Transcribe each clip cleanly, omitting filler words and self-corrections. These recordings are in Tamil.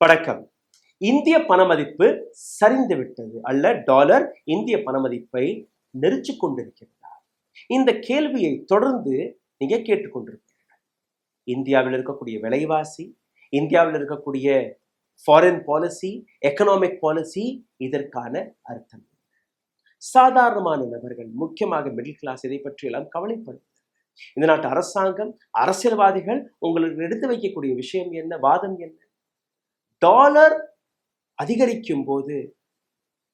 வணக்கம். இந்திய பணமதிப்பு சரிந்து விட்டது அல்ல டாலர் இந்திய பணமதிப்பை நெரிச்சு கொண்டிருக்கிறதா? இந்த கேள்வியை தொடர்ந்து நீங்க கேட்டுக்கொண்டிருப்பீர்கள். இந்தியாவில் இருக்கக்கூடிய விலைவாசி, இந்தியாவில் இருக்கக்கூடிய ஃபாரின் பாலிசி, எக்கனாமிக் பாலிசி, இதற்கான அர்த்தம். சாதாரணமான நபர்கள், முக்கியமாக மிடில் கிளாஸ், இதை பற்றி எல்லாம் கவலைப்படுது. இந்த நாட்டு அரசாங்கம், அரசியல்வாதிகள் உங்களுக்கு எடுத்து வைக்கக்கூடிய விஷயம் என்ன, வாதம் என்ன? டாலர் அதிகரிக்கும் போது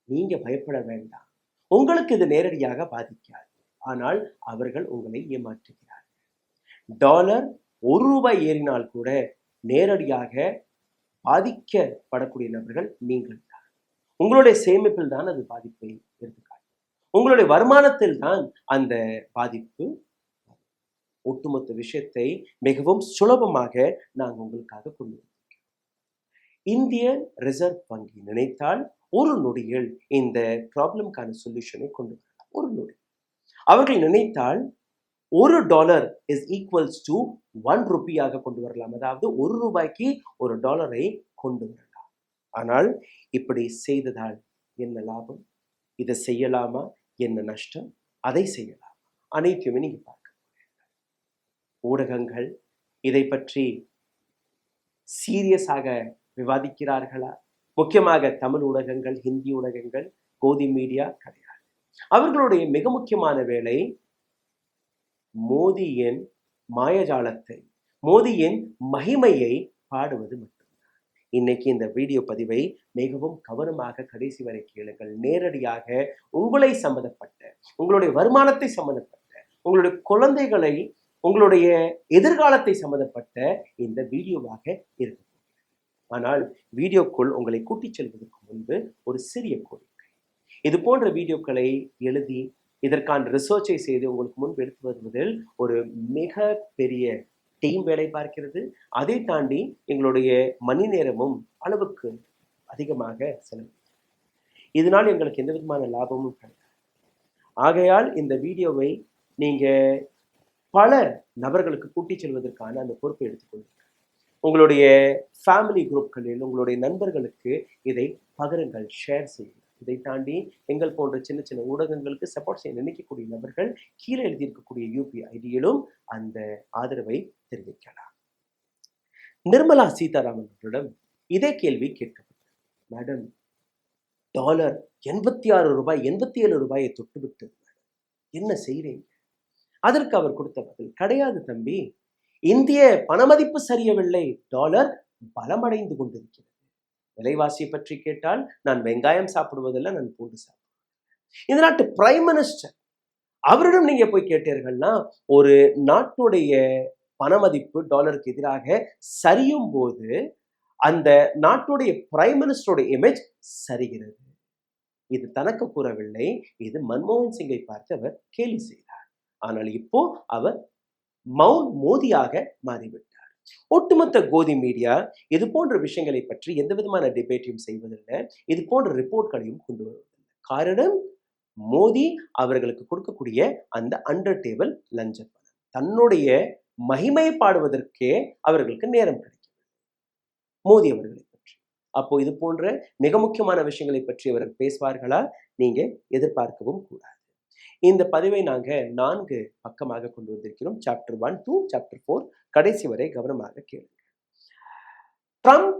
நீங்க பயப்பட வேண்டாம், உங்களுக்கு இது நேரடியாக பாதிக்காது. ஆனால் அவர்கள் உங்களை ஏமாற்றுகிறார்கள். டாலர் ₹1 ஏறினால் கூட நேரடியாக பாதிக்கப்படக்கூடிய நபர்கள் நீங்கள் தான். உங்களுடைய சேமிப்பில் தான் அது பாதிப்பை எடுத்துக்காட்டும். உங்களுடைய வருமானத்தில் தான் அந்த பாதிப்பு. ஒட்டுமொத்த விஷயத்தை மிகவும் சுலபமாக நாங்கள் உங்களுக்காக கொண்டு வந்தோம். இந்தியன் ரிசர்வ் வங்கி நினைத்தால் ஒரு நொடியில் இந்த ப்ராப்ளம்கான சொல்யூஷனை கொண்டு வரலாம். ஒரு நொடி. அவர்கள் நினைத்தால் $1 இஸ் ஈக்குவல்ஸ் டு ₹1 கொண்டு வரலாம். அதாவது ₹1 ஒரு டாலரை கொண்டு வரலாம். ஆனால் இப்படி செய்ததால் என்ன லாபம்? இதை செய்யலாமா? என்ன நஷ்டம்? அதை செய்யலாம். அனைத்தையுமே நீங்க பார்க்க ஊடகங்கள் இதை பற்றி சீரியஸாக விவாதிக்கிறார்களா? முக்கியமாக தமிழ் ஊடகங்கள், ஹிந்தி ஊடகங்கள், கோதி மீடியா கிடையாது. அவர்களுடைய மிக முக்கியமான வேலை மோதியின் மாயஜாலத்தை, மோதியின் மகிமையை பாடுவது மட்டும்தான். இன்னைக்கு இந்த வீடியோ பதிவை மிகவும் கவனமாக கடைசி வரை கேளுங்கள். நேரடியாக உங்களை சம்பந்தப்பட்ட, உங்களுடைய வருமானத்தை சம்பந்தப்பட்ட, உங்களுடைய குழந்தைகளை, உங்களுடைய எதிர்காலத்தை சம்பந்தப்பட்ட இந்த வீடியோவாக இருக்கும். ஆனால் வீடியோக்குள் உங்களை கூட்டிச் செல்வதற்கு முன்பு ஒரு சிறிய கோரிக்கை. இது போன்ற வீடியோக்களை எழுதி இதற்கான ரிசர்ச்சை செய்து உங்களுக்கு முன்பு எடுத்து வருவதில் ஒரு மிக பெரிய டீம் வேலை பார்க்கிறது. அதை தாண்டி எங்களுடைய மணி நேரமும் அளவுக்கு அதிகமாக செலவு. இதனால் எங்களுக்கு எந்த விதமான லாபமும் கிடையாது. ஆகையால் இந்த வீடியோவை நீங்க பல நபர்களுக்கு கூட்டிச் செல்வதற்கான அந்த பொறுப்பை எடுத்துக்கொள்ளுங்கள். உங்களுடைய ஃபேமிலி குரூப்களில் உங்களுடைய நண்பர்களுக்கு இதை பகிருங்கள், ஷேர் செய்யுங்கள். இதை தாண்டி எங்கள் போன்ற சின்ன சின்ன ஊடகங்களுக்கு சப்போர்ட் செய்ய நினைக்கக்கூடிய நபர்கள் கீழே எழுதியிருக்கக்கூடிய UPI ஐடியிலும் அந்த ஆதரவை தெரிவிக்கலாம். நிர்மலா சீதாராமன் அவர்களிடம் இதே கேள்வி கேட்கப்பட்டது. மேடம், டாலர் ₹86, ₹87 தொட்டுவிட்டு என்ன செய்றீங்க? அதற்கு அவர் கொடுத்த பதில், கிடையாது தம்பி, இந்திய பணமதிப்பு சரியவில்லை, டாலர் பலமடைந்து கொண்டிருக்கிறது. விலைவாசியை பற்றி கேட்டால் நான் வெங்காயம் சாப்பிடுவதில்லை, நான் பூண்டு சாப்பிடுவேன். இந்த நாட்டு பிரைம் மினிஸ்டர், அவரிடம் நீங்க போய் கேட்டீர்கள்னா, ஒரு நாட்டுடைய பணமதிப்பு டாலருக்கு எதிராக சரியும் போது அந்த நாட்டுடைய பிரைம் மினிஸ்டருடைய இமேஜ் சரிகிறது. இது தனக்கு கூறவில்லை, இது மன்மோகன் சிங்கை பார்த்து அவர் கேலி செய்தார். ஆனால் இப்போ அவர் மவுண்ட் மோதியாக மாறிவிட்டார். ஒட்டுமொத்த கோதி மீடியா இது போன்ற விஷயங்களை பற்றி எந்த விதமான டிபேட்டையும் செய்வதில்லை, இது போன்ற ரிப்போர்ட்களையும் கொண்டு வருவதில்லை. காரணம், மோடி அவர்களுக்கு கொடுக்கக்கூடிய அந்த அண்டர் டேபிள் லஞ்ச பணம். தன்னுடைய மகிமை பாடுவதற்கே அவர்களுக்கு நேரம் கிடைக்கிறது மோடி அவர்களை பற்றி. அப்போ இது போன்ற மிக முக்கியமான விஷயங்களை பற்றி அவர்கள் பேசுவார்களா? நீங்க எதிர்பார்க்கவும் கூடாது. இந்த பதிவை நாங்கள் 4 பக்கமாக கொண்டு வந்திருக்கிறோம். சாப்டர் 1 to சாப்டர் 4 கடைசி வரை கவனமாக கேளுங்க. ட்ரம்ப்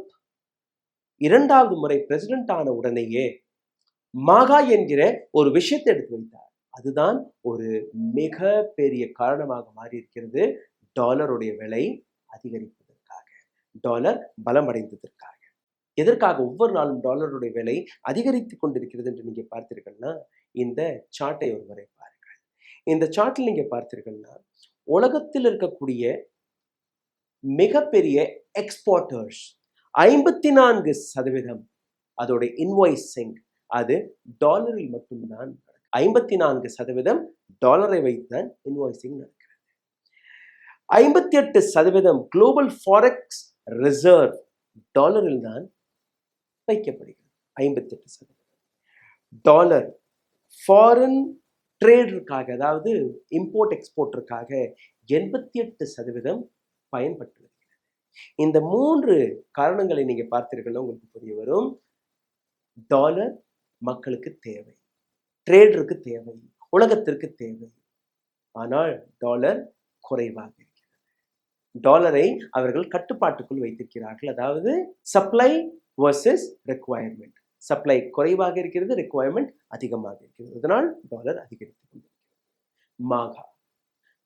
2வது முறை பிரசிடென்ட் ஆன உடனேயே மாகா என்கிற ஒரு விஷயத்தை எடுத்து வைத்தார். அதுதான் ஒரு மிக பெரிய காரணமாக மாறி இருக்கிறது. டாலருடைய விலை அதிகரிப்பதற்காக, டாலர் பலமடைந்ததற்காக. எதற்காக ஒவ்வொரு நாளும் டாலருடைய விலை அதிகரித்துக் கொண்டிருக்கிறது என்று நீங்க பார்த்தீர்கள்னா, இந்த சார்ட்டை ஒரு முறை பாருங்கள். இந்த சார்ட்டில் நீங்க பார்த்தீர்கள்னா, உலகத்தில் இருக்கக்கூடிய மிகப்பெரிய எக்ஸ்போர்ட்டர்ஸ் 54% அதோட இன்வாய்சிங் அது டாலரில் மட்டும்தான். 54% டாலரை வைத்துதான் இன்வாய்சிங் நடக்கிறது. 58% குளோபல் ஃபாரெக்ஸ் ரிசர்வ் டாலரில் தான் வைக்கப்படுகிறது. 58% டாலர் ஃபாரின் ட்ரேடிற்காக, அதாவது இம்போர்ட் எக்ஸ்போர்ட்டிற்காக 88% பயன்பட்டு வருகிறது. இந்த 3 காரணங்களை நீங்க பார்த்தீர்கள்னா உங்களுக்கு புரிய வரும். டாலர் மக்களுக்கு தேவை, ட்ரேடருக்கு தேவை, உலகத்திற்கு தேவை. ஆனால் டாலர் குறைவாக இருக்கிறது. டாலரை அவர்கள் கட்டுப்பாட்டுக்குள் வைத்திருக்கிறார்கள். அதாவது சப்ளை வர்சஸ் ரெக்வயர்மெண்ட். சப்ளை குறைவாக இருக்கிறது, ரெக்வயர்மெண்ட் அதிகமாக இருக்கிறது. இதனால் டாலர் அதிகரித்து கொண்டிருக்கிறது. MAGA,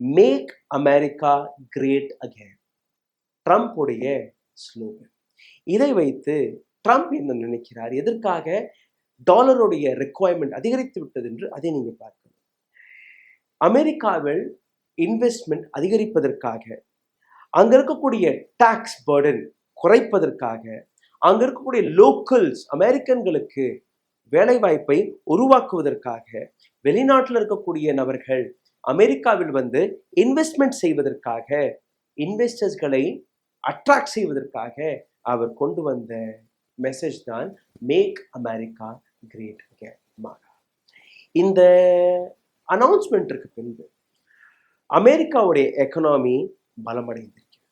make America great again, Trump உடைய ஸ்லோகன். இதை வைத்து ட்ரம்ப் என்ன நினைக்கிறார், எதற்காக டாலருடைய ரெக்வயர்மெண்ட் அதிகரித்து விட்டது என்று அதை நீங்க பார்க்கணும். அமெரிக்காவில் இன்வெஸ்ட்மெண்ட் அதிகரிப்பதற்காக, அங்க இருக்கக்கூடிய டாக்ஸ் பர்டன் குறைப்பதற்காக, அங்க இருக்கக்கூடிய லோக்கல்ஸ் அமெரிக்கன்களுக்கு வேலை வாய்ப்பை உருவாக்குவதற்காக, வெளிநாட்டில் இருக்கக்கூடிய நபர்கள் அமெரிக்காவில் வந்து இன்வெஸ்ட்மெண்ட் செய்வதற்காக, இன்வெஸ்டர்ஸ்களை அட்ராக்ட் செய்வதற்காக அவர் கொண்டு வந்த மெசேஜ் தான் மேக் அமெரிக்கா கிரேட் அகேன். இந்த அனௌன்ஸ்மெண்ட்டிற்கு பின்பு அமெரிக்காவுடைய எக்கனாமி பலமடைந்திருக்கிறது,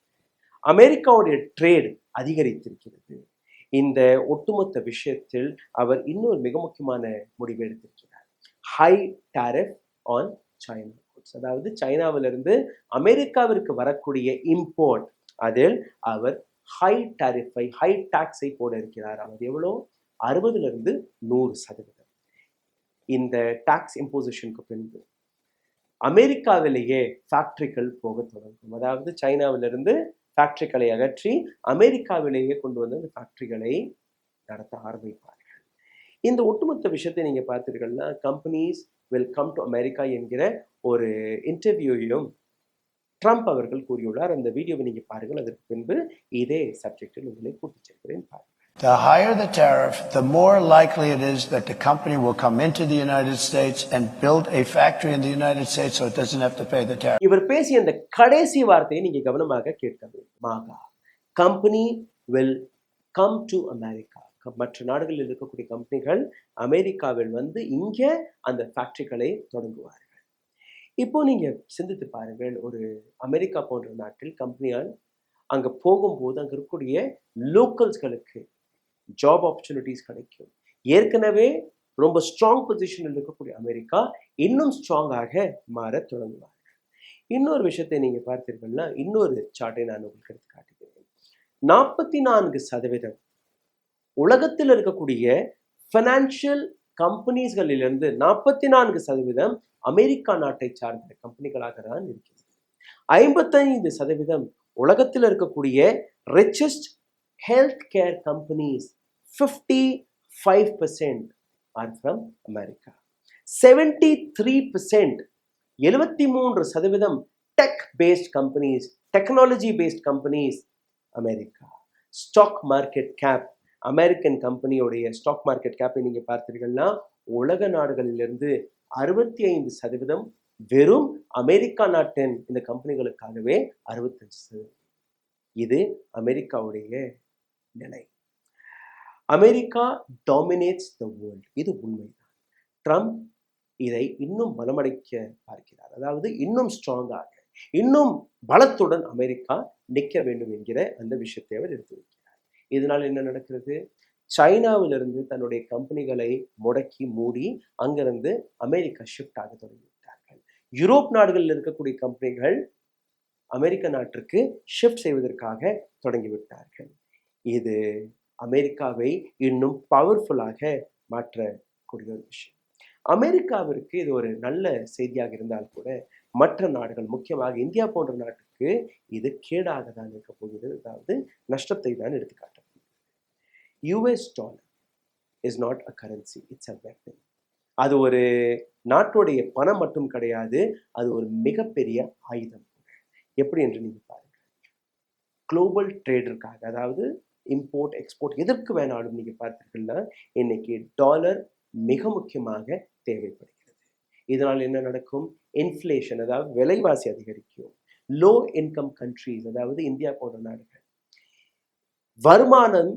அமெரிக்காவுடைய ட்ரேட் அதிகரித்திருக்கிறது. இந்த ஒட்டுமொத்த விஷயத்தில் அவர் இன்னொரு மிக முக்கியமான முடிவு எடுத்திருக்கிறார். High tariff on China goods, அதாவது சைனாவிலிருந்து அமெரிக்காவிற்கு வரக்கூடிய இம்போர்ட், அதில் அவர் ஹை டாரிஃபை, ஹை டாக்ஸை போட இருக்கிறார். அவர் எவ்வளோ? 60% 100%. இந்த டாக்ஸ் இம்போசிஷனுக்கு பின்பு அமெரிக்காவிலேயே ஃபேக்டரிகள் போக தொடங்கும். அதாவது சைனாவிலிருந்து ஃபேக்டரிகளை அகற்றி அமெரிக்காவிலேயே கொண்டு வந்து அந்த ஃபேக்டரிகளை நடத்த ஆரம்பிப்பார்கள். இந்த ஒட்டுமொத்த விஷயத்தை நீங்க பார்த்தீர்கள்னா, companies will come to America என்கிற ஒரு இன்டர்வியூவையும் ட்ரம்ப் அவர்கள் கூறியுள்ளார். அந்த வீடியோவை நீங்க பாருங்கள். அதற்கு பின்பு இதே சப்ஜெக்டில் உங்களை கூட்டிச் செல்கிறேன், பாருங்கள். The higher the tariff, the more likely it is that the company will come into the United States and build a factory in the United States so it doesn't have to pay the tariff. இவர் பேசிய அந்த கடைசி வார்த்தையை நீங்க கவனமாக கேட்க வேண்டும். MAGA, company will come to America. மற்ற நாடுகளில் இருக்கக்கூடிய கம்பெனிகள் அமெரிக்காவில் வந்து இங்க அந்த ஃபேக்டரிகளை தொடங்குவார்கள். இப்போ நீங்க சிந்தித்து பாருங்கள், ஒரு அமெரிக்கா போன்ற நாட்டில் கம்பெனியால் அங்க போகும்போது அங்க இருக்கக்கூடிய லோக்கல்ஸ்களுக்கு ஜாப் ஆப்பர்ச்சுனிட்டிஸ் கிடைக்கும். ஏற்கனவே ரொம்ப ஸ்ட்ராங் பொசிஷனில் இருக்கக்கூடிய அமெரிக்கா இன்னும் ஸ்ட்ராங்காக மாற தொடங்குவார்கள். இன்னொரு விஷயத்தை நீங்க பார்த்தீர்கள்னா, இன்னொரு சார்ட்டை நான் உங்களுக்கு எடுத்து காட்டுகிறேன். 44% உலகத்தில் இருக்கக்கூடிய ஃபைனான்சியல் கம்பெனிஸ்களிலிருந்து 44% அமெரிக்கா நாட்டை சார்ந்த கம்பெனிகளாக தான் இருக்கிறது. 55% உலகத்தில் இருக்கக்கூடிய richest health care companies 55% are from America. 73% tech based companies, technology based companies America. Stock market cap, American கம்பெனியோடைய ஸ்டாக் மார்க்கெட் கேப்பை நீங்க பார்த்தீர்கள்னா, உலக நாடுகளிலிருந்து 65% வெறும் அமெரிக்கா நாட்டின் இந்த கம்பெனிகளுக்காகவே 65%. இது அமெரிக்காவுடைய நிலை. அமெரிக்கா டாமினேட்ஸ் த வேர்ல்ட், இது உண்மைதான். ட்ரம்ப் இதை இன்னும் பலமடைக்க பார்க்கிறார். அதாவது இன்னும் ஸ்ட்ராங்காக, இன்னும் பலத்துடன் அமெரிக்கா நிற்க வேண்டும் என்கிற அந்த விஷயத்தை அவர் எடுத்து வைக்கிறார். இதனால் என்ன நடக்கிறது? சைனாவிலிருந்து தன்னுடைய கம்பெனிகளை முடக்கி மூடி அங்கிருந்து அமெரிக்கா ஷிஃப்ட் ஆக தொடங்கிவிட்டார்கள். யூரோப் நாடுகளில் இருக்கக்கூடிய கம்பெனிகள் அமெரிக்க நாட்டிற்கு ஷிஃப்ட் செய்வதற்காக தொடங்கிவிட்டார்கள். இது அமெரிக்காவை இன்னும் பவர்ஃபுல்லாக மாற்றக்கூடிய ஒரு விஷயம். அமெரிக்காவிற்கு இது ஒரு நல்ல செய்தியாக இருந்தால் கூட மற்ற நாடுகள், முக்கியமாக இந்தியா போன்ற நாட்டுக்கு இது கேடாக தான் இருக்க போகிறது. அதாவது நஷ்டத்தை தான் எடுத்துக்காட்ட. US dollar is not a currency, it's a weapon. அது ஒரு நாட்டுடைய பணம் மட்டும் கிடையாது, அது ஒரு மிகப்பெரிய ஆயுதம். எப்படி என்று நீங்க பாருங்க. குளோபல் ட்ரேடிற்காக, அதாவது இம்போர்ட் எக்ஸ்போர்ட் எதற்கு வேணாலும் நீங்க பார்த்தீர்கள்னா இன்னைக்கு டாலர் மிக முக்கியமாக தேவைப்படுகிறது. இதனால் என்ன நடக்கும்? இன்ஃப்ளேஷன், அதாவது விலைவாசி அதிகரிக்கும். லோ இன்கம் கண்ட்ரீஸ், அதாவது இந்தியா போன்ற நாடுகள், வருமானம்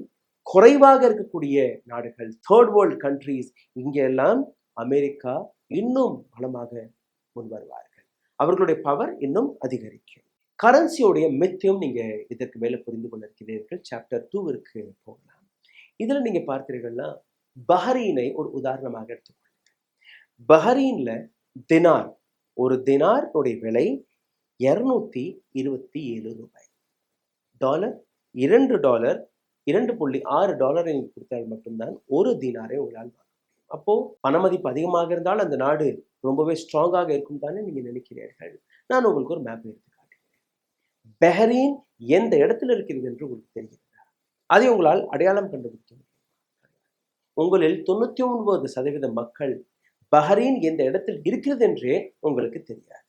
குறைவாக இருக்கக்கூடிய நாடுகள், தேர்ட் வேர்ல்ட் கண்ட்ரீஸ், இங்கெல்லாம் அமெரிக்கா இன்னும் பலமாக முன் வருவார்கள். அவர்களுடைய பவர் இன்னும் அதிகரிக்கும். கரன்சியோடைய மித்தையும் நீங்க இதற்கு மேல புரிந்து கொள்ள இருக்கிறீர்கள். சாப்டர் 2விற்கு போகலாம். இதுல நீங்க பார்த்தீர்கள்னா பஹ்ரைனை ஒரு உதாரணமாக எடுத்துக்கொள்ளுங்க. பஹ்ரைன்ல தினார், ஒரு தினார் உடைய விலை 227 ரூபாய். டாலர் $2 $2.6 நீங்க கொடுத்தால் மட்டும்தான் ஒரு தினாரை உங்களால் வாங்க முடியும். அப்போ பண மதிப்பு அதிகமாக இருந்தால் அந்த நாடு ரொம்பவே ஸ்ட்ராங்காக இருக்கும் தானே நீங்க நினைக்கிறீர்கள். நான் உங்களுக்கு ஒரு மேப் எடுத்து காட்டுகிறேன். பஹ்ரைன் எந்த இடத்துல இருக்கிறது என்று உங்களுக்கு தெரிகிறதா? அதை உங்களால் அடையாளம் கண்டுபிடிக்க முடியும். உங்களில் 99% மக்கள் பஹ்ரைன் எந்த இடத்தில் இருக்கிறது என்றே உங்களுக்கு தெரியாது.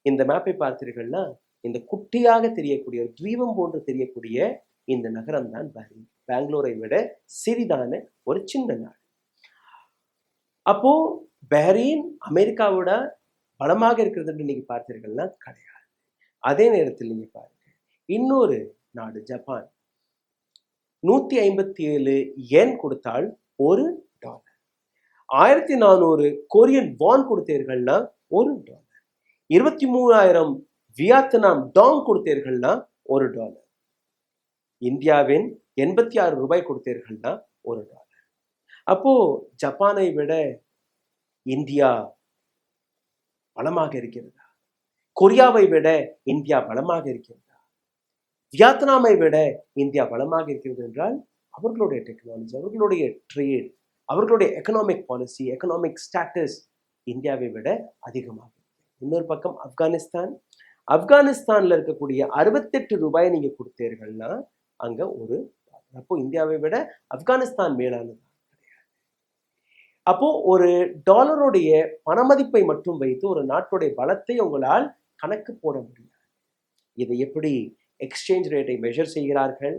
இந்த மேப்பை பார்த்தீர்கள்னா இந்த குட்டியாக தெரியக்கூடிய தீபம் போன்று தெரியக்கூடிய இந்த நகரம் தான் பஹ்ரைன். பெங்களூரை விட சிறிதான ஒரு சின்ன நாடு. அப்போ பஹ்ரைன் அமெரிக்காவோட பலமாக இருக்கிறது என்று நீங்க பார்த்தீர்கள்னா கிடையாது. அதே நேரத்தில் நீங்க பாருங்க, இன்னொரு நாடு ஜப்பான் 157 yen கொடுத்தால் $1. 1400 கொரியன் வான் கொடுத்தீர்கள்னா $1. 23,000 வியட்நாம் டாங் கொடுத்தீர்கள்னா $1. இந்தியாவின் 86 ரூபாய் கொடுத்தீர்கள்னா $1. அப்போ ஜப்பானை விட இந்தியா பலமாக இருக்கிறதா? கொரியாவை விட இந்தியா பலமாக இருக்கிறதா? வியட்நாமை விட இந்தியா பலமாக இருக்கிறது என்றால் அவர்களுடைய டெக்னாலஜி, அவர்களுடைய ட்ரேட், அவர்களுடைய எக்கனாமிக் பாலிசி, எக்கனாமிக் ஸ்டேட்டஸ் இந்தியாவை விட அதிகமாக. இன்னொரு பக்கம் ஆப்கானிஸ்தான்ல இருக்கக்கூடிய 68 ரூபாய் நீங்க கொடுத்தீர்கள்னா அங்க $1. அப்போ இந்தியாவை விட ஆப்கானிஸ்தான் மேலானது கிடையாது. அப்போ ஒரு டாலருடைய பணமதிப்பை மட்டும் வைத்து ஒரு நாட்டுடைய பலத்தை உங்களால் கணக்கு போட முடியாது. இதை எப்படி எக்ஸ்சேஞ்ச் ரேட்டை மெஷர் செய்கிறார்கள்,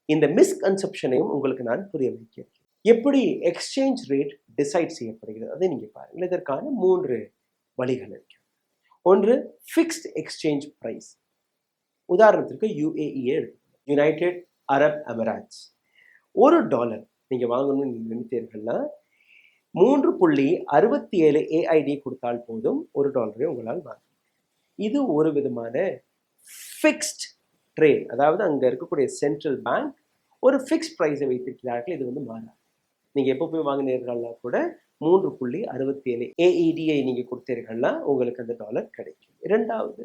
இந்த மிஸ்கன்செப்ஷனையும் உங்களுக்கு நான் புரிய வைக்கிறேன். எப்படி எக்ஸ்சேஞ்ச் ரேட் டிசைட் செய்யப்படுகிறது அதை நீங்க பாருங்கள். இதற்கான 3 வழிகள் இருக்கிறது. ஒன்று ஃபிக்ஸ்ட் எக்ஸ்சேஞ்ச் பிரைஸ். உதாரணத்திற்கு UAE எடுத்துக்கணும், யுனைடெட் அரப் எமிரேட்ஸ். $1 நீங்க வாங்கணும்னு நீங்க நினைத்தீர்கள்னா 3.67 AID கொடுத்தால் போதும் $1 உங்களால் வாங்க. இது ஒரு விதமான ஃபிக்ஸ்ட் ட்ரேட். அதாவது அங்க இருக்கக்கூடிய சென்ட்ரல் பேங்க் ஒரு ஃபிக்ஸ்ட் பிரைஸை வைத்திருக்கிறார்கள். இது மாறாது. நீங்க எப்போ போய் வாங்கினீர்கள்னா கூட 3.67 AED-ஐ நீங்க கொடுத்தீர்கள்னா உங்களுக்கு அந்த டாலர் கிடைக்கும். இரண்டாவது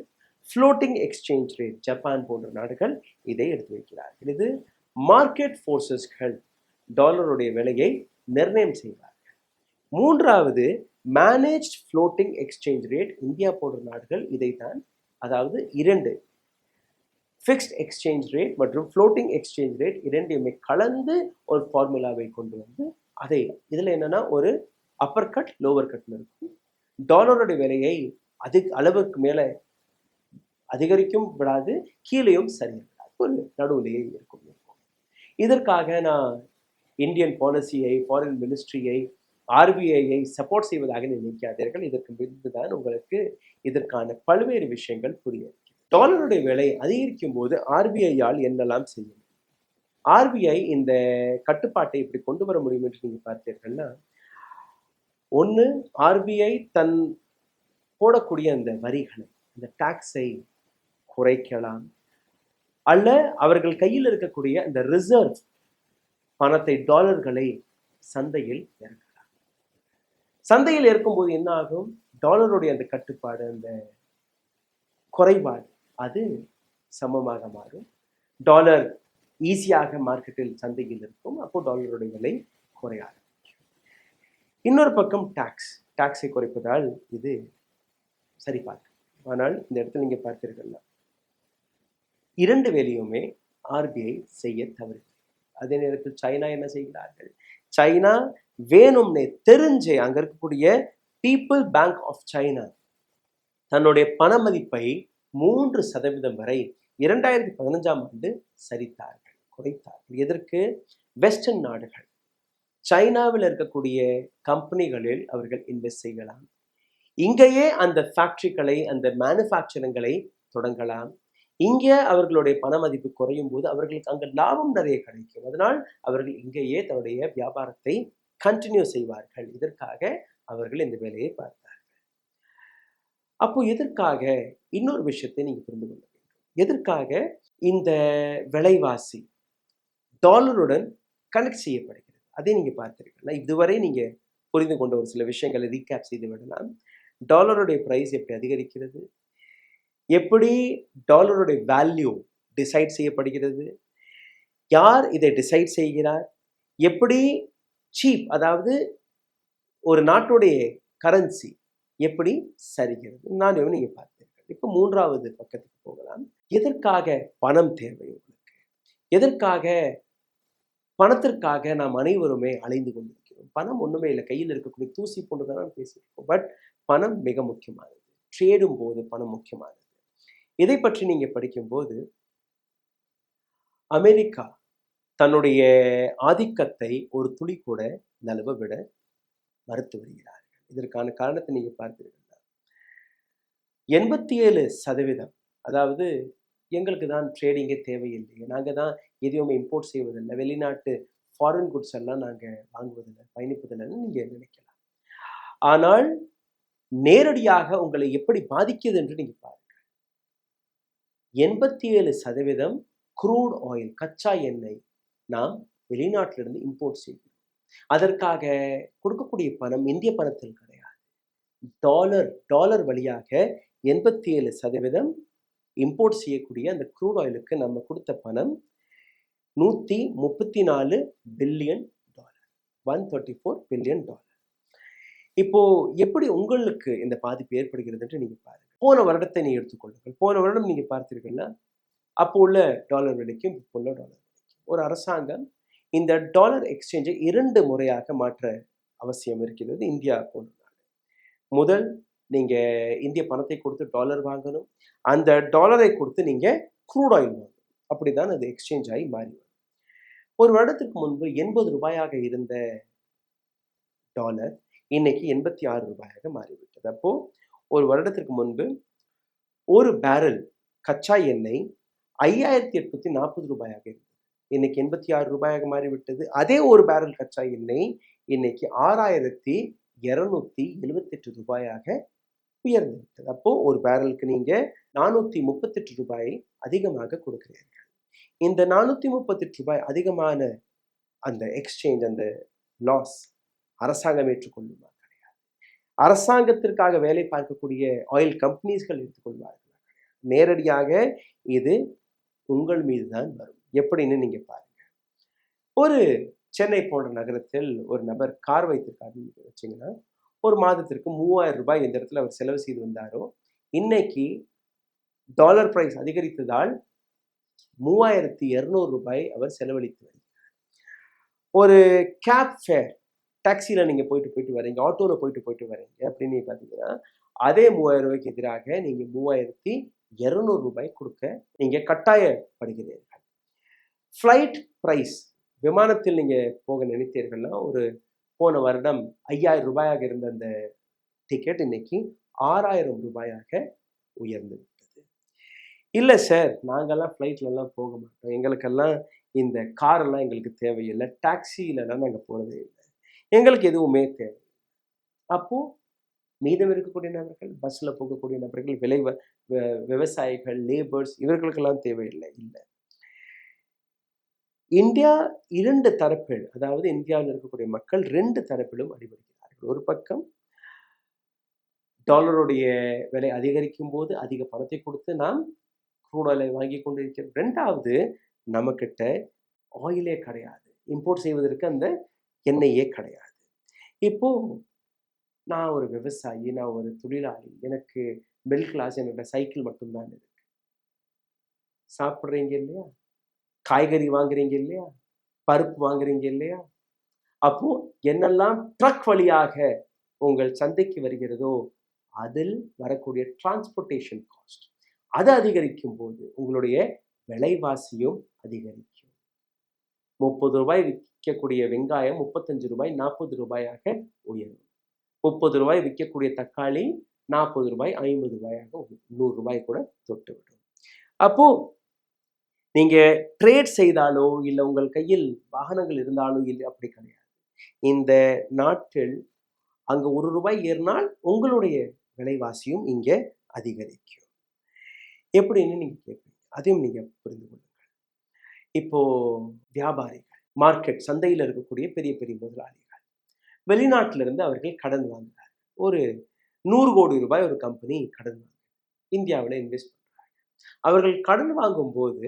ஃப்ளோட்டிங் எக்ஸ்சேஞ்ச் ரேட். ஜப்பான் போன்ற நாடுகள் இதை எடுத்து வைக்கிறார்கள். இது மார்க்கெட் ஃபோர்ஸஸ்கள் டாலருடைய விலையை நிர்ணயம் செய்வார்கள். மூன்றாவது managed floating exchange rate. India போன்ற நாடுகள் இதைத்தான், அதாவது 2 ஃபிக்ஸ்ட் எக்ஸ்சேஞ்ச் ரேட் மற்றும் ஃப்ளோட்டிங் எக்ஸ்சேஞ்ச் ரேட் இரண்டையுமே கலந்து ஒரு ஃபார்முலாவை கொண்டு வந்து அதை இதில் என்னன்னா ஒரு அப்பர் கட் லோவர் கட்ல இருக்கும். டாலருடைய விலையை அளவுக்கு மேலே அதிகரிக்கும் விடாது, கீழேயும் சரியில்லாது, ஒரு நடுவிலேயே இருக்கும். இதற்காக நான் இந்தியன் பாலிசியை, ஃபாரின் மினிஸ்ட்ரியை, RBI-ஐ சப்போர்ட் செய்வதாக நினைக்காதீர்கள். இதற்கு பிறகுதான் உங்களுக்கு இதற்கான பல்வேறு விஷயங்கள் புரிய. டாலருடைய விலை அதிகரிக்கும் போது RBI-யால் என்னெல்லாம் செய்யும்? RBI இந்த கட்டுப்பாட்டை இப்படி கொண்டு வர முடியும் என்று நீங்க பார்த்தீர்கள்னா, ஒன்று RBI தன் போடக்கூடிய அந்த வரிகளை, அந்த டாக்ஸை குறைக்கலாம், அல்ல அவர்கள் கையில் இருக்கக்கூடிய அந்த ரிசர்வ் பணத்தை, டாலர்களை சந்தையில் இறக்கலாம். சந்தையில் இருக்கும்போது என்ன ஆகும்? டாலருடைய அந்த கட்டுப்பாடு, அந்த குறைபாடு அது சமமாக மாறும். டாலர் ஈஸியாக மார்க்கெட்டில் சந்தையில் இருக்கும். அப்போ டாலருடைய விலை குறைய ஆரம்பிக்கும். இன்னொரு பக்கம் டாக்ஸை குறைப்பதால் இது சரி பார்க்கும். ஆனால் இந்த இடத்துல நீங்க பார்த்தீர்கள்னா 2 வேலையுமே RBI செய்ய தவறு. அதே நேரத்தில் சைனா என்ன செய்கிறார்கள்? சைனா வேணும்னே தெரிஞ்சே அங்க இருக்கக்கூடிய பீப்புள் பேங்க் ஆஃப் சைனா தன்னுடைய பண மதிப்பை 3% வரை 2015ஆம் ஆண்டு சரித்தார்கள், குறைத்தார்கள். எதற்கு? வெஸ்டர்ன் நாடுகள், சைனாவில் இருக்கக்கூடிய கம்பெனிகளில் அவர்கள் இன்வெஸ்ட் செய்யலாம். இங்கேயே அந்த ஃபேக்டரிகளை, அந்த மேனுஃபேக்சரிங்களை தொடங்கலாம். இங்கே அவர்களுடைய பண மதிப்பு குறையும் போது அவர்களுக்கு அங்கே லாபம் நிறைய கிடைக்கும். அதனால் அவர்கள் இங்கேயே தன்னுடைய வியாபாரத்தை கண்டினியூ செய்வார்கள். இதற்காக அவர்கள் இந்த வேலையை பார்த்தார்கள். அப்போ எதற்காக இன்னொரு விஷயத்தை நீங்க புரிந்து கொள்ள வேண்டும். எதற்காக இந்த விலைவாசி டாலருடன் கனெக்ட் செய்யப்படுகிறது? அதை நீங்க பார்த்தீர்களா? இதுவரை நீங்க புரிந்து கொண்ட ஒரு சில விஷயங்களை ரீகேப் செய்து விடலாம். டாலருடைய பிரைஸ் எப்படி அதிகரிக்கிறது, எப்படி டாலருடைய வேல்யூ டிசைட் செய்யப்படுகிறது, யார் இதை டிசைட் செய்கிறார், எப்படி சீப், அதாவது ஒரு நாட்டுடைய கரன்சி எப்படி சரிகிறது, நீங்க பார்த்தீர்கள். இப்போ மூன்றாவது பக்கத்துக்கு போகலாம். எதற்காக பணம் தேவை உங்களுக்கு? எதற்காக பணத்திற்காக நாம் அனைவருமே அலைந்து கொண்டிருக்கிறோம்? பணம் ஒண்ணுமே இல்லை, கையில் இருக்கக்கூடிய தூசி போன்றுதான் பேசியிருக்கோம். பட் பணம் மிக முக்கியமானது. ட்ரேடும் போது பணம் முக்கியமானது. இதை பற்றி நீங்க படிக்கும்போது அமெரிக்கா தன்னுடைய ஆதிக்கத்தை ஒரு துளி கூட நழுவ விட மறுத்து வருகிறார்கள். இதற்கான காரணத்தை நீங்க பார்த்தீர்கள். 87%, அதாவது எங்களுக்கு தான் ட்ரேடிங்கே தேவையில்லை, நாங்கள் தான் எதையுமே இம்போர்ட் செய்வதில்லை, வெளிநாட்டு ஃபாரின் குட்ஸ் எல்லாம் நாங்கள் வாங்குவதில்லை, பயணிப்பதில்லைன்னு நீங்கள் நினைக்கலாம். ஆனால் நேரடியாக உங்களை எப்படி பாதிக்குது என்று நீங்கள் பாருங்கள். 87% க்ரூட் ஆயில், கச்சா எண்ணெய் நாம் வெளிநாட்டிலிருந்து இம்போர்ட் செய்கிறோம். அதற்காக கொடுக்கக்கூடிய பணம் இந்திய பணத்தில் கிடையாது, டாலர் வழியாக 87% இம்போர்ட் செய்யக்கூடிய அந்த க்ரூட் ஆயிலுக்கு நம்ம கொடுத்த பணம் $134 பில்லியன், $134 பில்லியன். இப்போ எப்படி உங்களுக்கு இந்த பாதிப்பு ஏற்படுகிறது என்று நீங்க பாருங்க. போன வருடத்தை நீங்க எடுத்துக்கொள்ளுங்கள். போன வருடம் நீங்க பார்த்தீர்கள்னா அப்போ உள்ள டாலர் விலைக்கும் இப்போ உள்ள டாலர் விலைக்கும் ஒரு அரசாங்கம் இந்த டாலர் எக்ஸ்சேஞ்சை 2 முறையாக மாற்ற அவசியம் இருக்கிறது. இந்தியா போன்ற நாடு முதல் நீங்க இந்திய பணத்தை கொடுத்து டாலர் வாங்கணும், அந்த டாலரை கொடுத்து நீங்க க்ரூட் ஆயில் வாங்கணும். அப்படிதான் அது எக்ஸ்சேஞ்ச் ஆகி மாறி வரும். ஒரு வருடத்திற்கு முன்பு 80 ரூபாயாக இருந்த டாலர் இன்னைக்கு 86 ரூபாயாக மாறிவிட்டது. அப்போ ஒரு வருடத்திற்கு முன்பு ஒரு பேரல் கச்சா எண்ணெய் 5840 ரூபாயாக இருந்தது, இன்னைக்கு 86 ரூபாயாக மாறிவிட்டது. அதே ஒரு பேரல் கச்சா எண்ணெய் இன்னைக்கு 6278 ரூபாயாக உயர்ந்து விட்டது. அப்போ ஒரு பேரலுக்கு நீங்க 438 ரூபாய் அதிகமாக கொடுக்கிறீர்கள். இந்த 438 ரூபாய் அதிகமான அந்த எக்ஸ்சேஞ்ச், அந்த லாஸ் அரசாங்கம் ஏற்றுக்கொள்ளுமா? கிடையாது. அரசாங்கத்திற்காக வேலை பார்க்கக்கூடிய ஆயில் கம்பெனிஸ்கள் எடுத்துக்கொள்வார்களா? கிடையாது. நேரடியாக இது உங்கள் மீது தான் வரும். எப்படின்னு நீங்க பாருங்க. ஒரு சென்னை போன்ற நகரத்தில் ஒரு நபர் கார் வைத்திருக்காருன்னு வச்சிங்கன்னா ஒரு மாதத்திற்கு 3000 ரூபாய் எந்த இடத்துல அவர் செலவு செய்து வந்தாரோ, இன்னைக்கு டாலர் பிரைஸ் அதிகரித்ததால் 3200 ரூபாய் அவர் செலவழித்து வருகிறார். ஒரு கேப் ஃபேர், டாக்ஸியில் நீங்கள் போயிட்டு வரீங்க, ஆட்டோவில் போயிட்டு வரீங்க அப்படின்னு பார்த்தீங்கன்னா அதே 3000 ரூபாய்க்கு எதிராக நீங்கள் 3200 ரூபாய் கொடுக்க நீங்கள் கட்டாயப்படுகிறீர்கள். ஃப்ளைட் ப்ரைஸ், விமானத்தில் நீங்கள் போக நினைத்தீர்கள்னா ஒரு போன வருடம் 5000 ரூபாயாக இருந்த அந்த டிக்கெட் இன்னைக்கு 6000 ரூபாயாக உயர்ந்து விட்டது. இல்லை சார், நாங்கள்லாம் ஃப்ளைட்லலாம் போக மாட்டோம், எங்களுக்கெல்லாம் இந்த காரெல்லாம் எங்களுக்கு தேவையில்லை, டாக்ஸிலலாம் நாங்கள் போகிறதே இல்லை, எங்களுக்கு எதுவுமே தேவை. அப்போது மீதம் இருக்கக்கூடிய நபர்கள், பஸ்ஸில் போகக்கூடிய நபர்கள், விவசாயிகள், லேபர்ஸ், இவர்களுக்கெல்லாம் தேவையில்லை. இல்லை, இந்தியா 2 தரப்பில், அதாவது இந்தியாவில் இருக்கக்கூடிய மக்கள் 2 தரப்பிலும் அடிபடுகிறார்கள். ஒரு பக்கம் டாலருடைய விலை அதிகரிக்கும் போது அதிக பணத்தை கொடுத்து நாம் க்ரூட் ஆயிலை வாங்கி கொண்டிருக்கிறோம். 2வது, நம்மக்கிட்ட ஆயிலே கிடையாது, இம்போர்ட் செய்வதற்கு அந்த எண்ணெயே கிடையாது. இப்போ நான் ஒரு விவசாயி, நான் ஒரு தொழிலாளி, எனக்கு மிடில் கிளாஸ், என்னோட சைக்கிள் மட்டும்தான் இருக்கு. சாப்பிட்றீங்க இல்லையா, காய்கறி வாங்குறீங்க இல்லையா, பருப்பு வாங்குறீங்க இல்லையா, அப்போ என்னெல்லாம் ட்ரக் வழியாக உங்கள் சந்தைக்கு வருகிறதோ அதில் வரக்கூடிய டிரான்ஸ்போர்ட்டேஷன் காஸ்ட் அது அதிகரிக்கும் போது உங்களுடைய விலைவாசியும் அதிகரிக்கும். 30 ரூபாய் விற்கக்கூடிய வெங்காயம் 35 ரூபாய் 40 ரூபாயாக உயரும். 30 ரூபாய் விற்கக்கூடிய தக்காளி 40 ரூபாய் 50 ரூபாயாக 100 ரூபாய் கூட தொட்டுவிடும். அப்போ நீங்க ட்ரேட் செய்தாலோ இல்லை உங்கள் கையில் வாகனங்கள் இருந்தாலோ இல்லை, அப்படி கிடையாது. இந்த நாட்டில் அங்க 1 ரூபாய் ஏறினால் உங்களுடைய விலைவாசியும் இங்கே அதிகரிக்கும். எப்படின்னு நீங்க கேட்பீங்க. அதையும் நீங்க புரிந்து கொள்ளுங்கள். இப்போ வியாபாரிகள், மார்க்கெட் சந்தையில் இருக்கக்கூடிய பெரிய பெரிய முதலாளிகள் வெளிநாட்டில இருந்து அவர்கள் கடன் வாங்குறாங்க. ஒரு 100 கோடி ரூபாய் ஒரு கம்பெனி கடன் வாங்க இந்தியாவில் இன்வெஸ்ட் பண்றாங்க. அவர்கள் கடன் வாங்கும்போது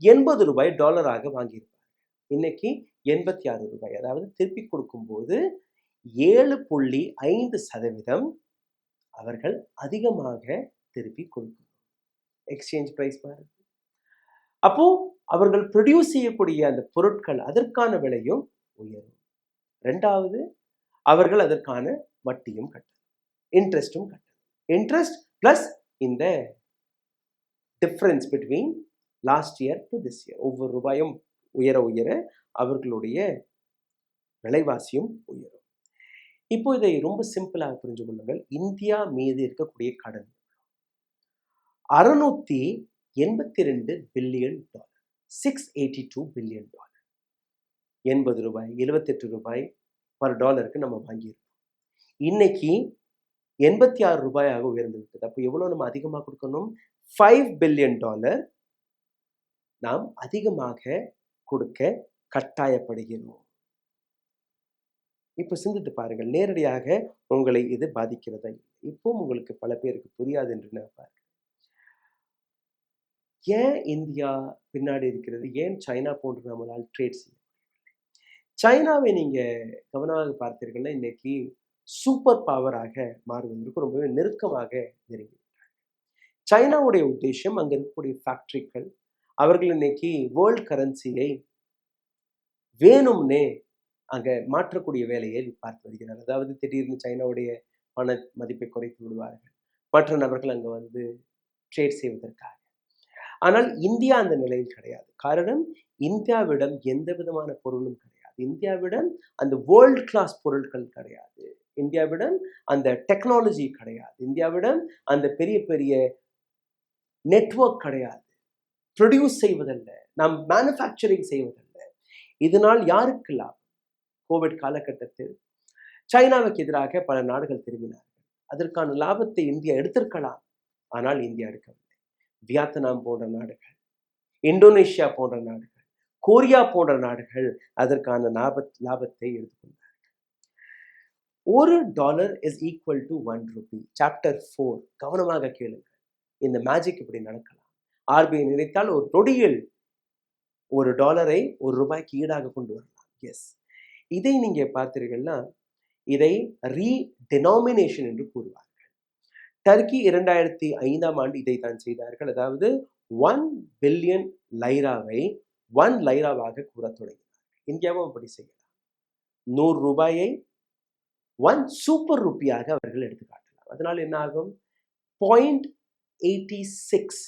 80 ரூபாய் டாலராக வாங்கியிருப்பாங்க. இன்னைக்கு 86 ரூபாய். அதாவது திருப்பி கொடுக்கும்போது 7.5% அவர்கள் அதிகமாக திருப்பி கொடுக்கணும். எக்ஸ்சேஞ்ச் பிரைஸ் பாருங்க. அப்போ அவர்கள் ப்ரொடியூஸ் செய்யக்கூடிய அந்த பொருட்கள் அதற்கான விலையும் உயரும். ரெண்டாவது, அவர்கள் அதற்கான வட்டியும் கட்டணும், இன்ட்ரெஸ்டும் கட்டணும். இன்ட்ரெஸ்ட் பிளஸ் இந்த difference between last year to this year. ஒவ்வொரு ரூபாயும் உயர உயர அவர்களுடைய விலைவாசியும் உயரும். இப்போ இதை ரொம்ப சிம்பிளாக புரிஞ்சு கொள்ளுங்கள். இந்தியா மீது இருக்கக்கூடிய கடன் $682 பில்லியன், $682 பில்லியன். 80 ரூபாய் 78 ரூபாய் பர் டாலருக்கு நம்ம வாங்கியிருக்கோம். இன்னைக்கு 86 ரூபாயாக உயர்ந்து விட்டது. அப்போ எவ்வளவு நம்ம அதிகமாக கொடுக்கணும்? $5 பில்லியன் நாம் அதிகமாக கொடுக்க கட்டாயப்படுகிறோம். இப்போ சிந்தித்து பாருங்கள், நேரடியாக உங்களை இது பாதிக்கிறதா? இப்போ உங்களுக்கு பல பேருக்கு புரியாது என்று நினைப்பார்கள். ஏன் இந்தியா பின்னாடி இருக்கிறது? ஏன் சைனா போன்று நம்மளால் ட்ரேட் செய்ய? சைனாவை நீங்க கவனமாக பார்த்தீர்கள்னா இன்னைக்கு சூப்பர் பவராக மாறுவதற்கு ரொம்பவே நெருக்கமாக நெருங்கி. சைனாவுடைய உத்தேசம் அங்க இருக்கக்கூடிய ஃபேக்டரிகள், அவர்கள் இன்னைக்கு வேர்ல்ட் கரன்சியை வேணும்னே அங்க மாற்றக்கூடிய வேலையை பார்த்து வருகிறார். அதாவது திடீர்னு சைனாவுடைய பண மதிப்பை குறைத்து விடுவார்கள் மற்ற நபர்கள் அங்க வந்து ட்ரேட் செய்வதற்காக. ஆனால் இந்தியா அந்த நிலையில் கிடையாது. காரணம், இந்தியாவிடம் எந்த விதமான பொருளும் கிடையாது. இந்தியாவிடம் அந்த வேர்ல்ட் கிளாஸ் பொருட்கள் கிடையாது. இந்தியாவிடம் அந்த டெக்னாலஜி கிடையாது. இந்தியாவிடம் அந்த பெரிய பெரிய நெட்வொர்க் கிடையாது. ப்ரொடியூஸ் செய்வதல்ல, நாம் மேனுஃபேக்சரிங் செய்வதல்ல. இதனால் யாருக்கு லாபம்? கோவிட் காலகட்டத்தில் சைனாவுக்கு எதிராக பல நாடுகள் திரும்பினார்கள். அதற்கான லாபத்தை இந்தியா எடுத்திருக்கலாம், ஆனால் இந்தியா எடுக்கவில்லை. வியட்நாம் போன்ற நாடுகள், இந்தோனேஷியா போன்ற நாடுகள், கொரியா போன்ற நாடுகள் அதற்கான லாபத்தை எடுத்துக்கொண்டார்கள். $1 is equal to 1 Ruby. Chapter 4 கவனமாக கேளுங்கள். இந்த மேஜிக் இப்படி நடக்கலாம். ஆர்பிஐ நினைத்தால் ஒரு நொடியில் $1 1 ரூபாய்க்கு ஈடாக கொண்டு வரலாம். எஸ், இதை நீங்க பார்த்தீர்கள்னா இதை ரீடெனாமினேஷன் என்று கூறுவார்கள். டர்க்கி 2005ஆம் ஆண்டு இதை தான் செய்தார்கள். அதாவது 1 பில்லியன் லைராவை 1 லைராவாக கூற தொடங்கினார்கள். இந்தியாவும் அப்படி செய்யலாம். 100 ரூபாயை 1 சூப்பர் ரூபியாக அவர்கள் எடுத்து காட்டலாம். அதனால் என்ன ஆகும்? 0.86.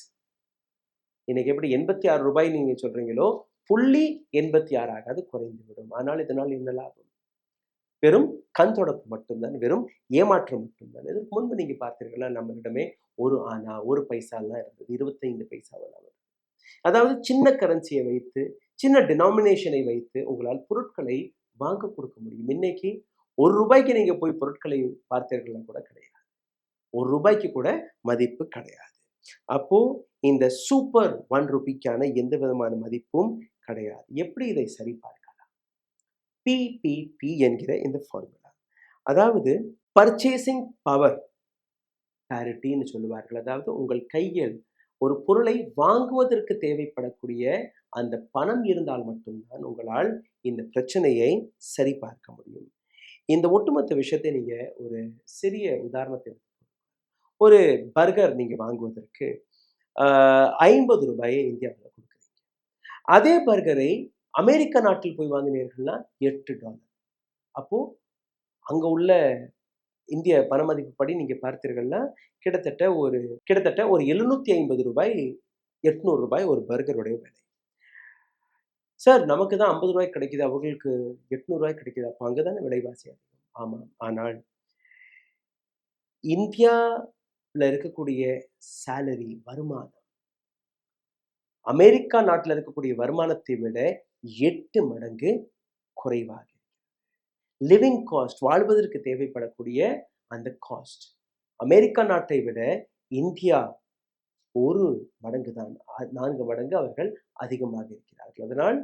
இன்னைக்கு எப்படி 86 ரூபாய் நீங்க சொல்றீங்களோ 0.86 அது குறைந்துவிடும். ஆனால் இதனால் என்ன லாபம்? வெறும் கண் தொடப்பு மட்டும்தான், வெறும் ஏமாற்றம் மட்டும்தான். இதற்கு முன்பு நீங்க பார்த்தீர்களா, நம்மளிடமே 1 ஆனா 1 பைசாலாம் இருந்தது, 25 பைசாவெல்லாம் வருது. அதாவது சின்ன கரன்சியை வைத்து, சின்ன டினாமினேஷனை வைத்து உங்களால் பொருட்களை வாங்க கொடுக்க முடியும். இன்னைக்கு 1 ரூபாய்க்கு நீங்க போய் பொருட்களை பார்த்தீர்களா கூட கிடையாது. 1 ரூபாய்க்கு கூட மதிப்பு கிடையாது. அப்போ இந்த சூப்பர் 1 ரூபிக்கான எந்த விதமான மதிப்பும் கிடையாது. எப்படி இதை சரி பார்க்கலாம்? PPP என்கிற இந்த ஃபார்முலா, அதாவது பர்ச்சேசிங் பவர் பேரிட்டின்னு சொல்லுவார்கள். அதாவது உங்கள் கையில் ஒரு பொருளை வாங்குவதற்கு தேவைப்படக்கூடிய அந்த பணம் இருந்தால் மட்டும்தான் உங்களால் இந்த பிரச்சனையை சரி பார்க்க முடியும். இந்த ஒட்டுமொத்த விஷயத்தை நீங்க ஒரு சிறிய உதாரணத்தை, ஒரு பர்கர் நீங்க வாங்குவதற்கு 50 ரூபாயை இந்தியாவில் கொடுக்குறீங்க. அதே பர்கரை அமெரிக்க நாட்டில் போய் வாங்கினீர்கள்னா $8. அப்போ அங்க உள்ள இந்திய பணமதிப்பு படி நீங்க பார்த்தீர்கள்னா கிட்டத்தட்ட ஒரு 750 ரூபாய் 800 ரூபாய் ஒரு பர்கருடைய விலை. சார், நமக்கு தான் 50 ரூபாய்க்கு கிடைக்குது, அவங்களுக்கு 800 ரூபாய்க்கு கிடைக்குது. அப்போ அங்கதானே விலைவாசி அதிகம். ஆமாம், ஆனால் இந்தியாவில் இருக்கக்கூடிய சேலரி, வருமானம் அமெரிக்கா நாட்டில் இருக்கக்கூடிய வருமானத்தை விட 8 மடங்கு குறைவாக. லிவிங் காஸ்ட், வாழ்வதற்கு தேவைப்படக்கூடிய அந்த காஸ்ட் அமெரிக்கா நாட்டை விட இந்தியா ஒரு மடங்கு தான், 4 மடங்கு அவர்கள் அதிகமாக இருக்கிறார்கள். அதனால்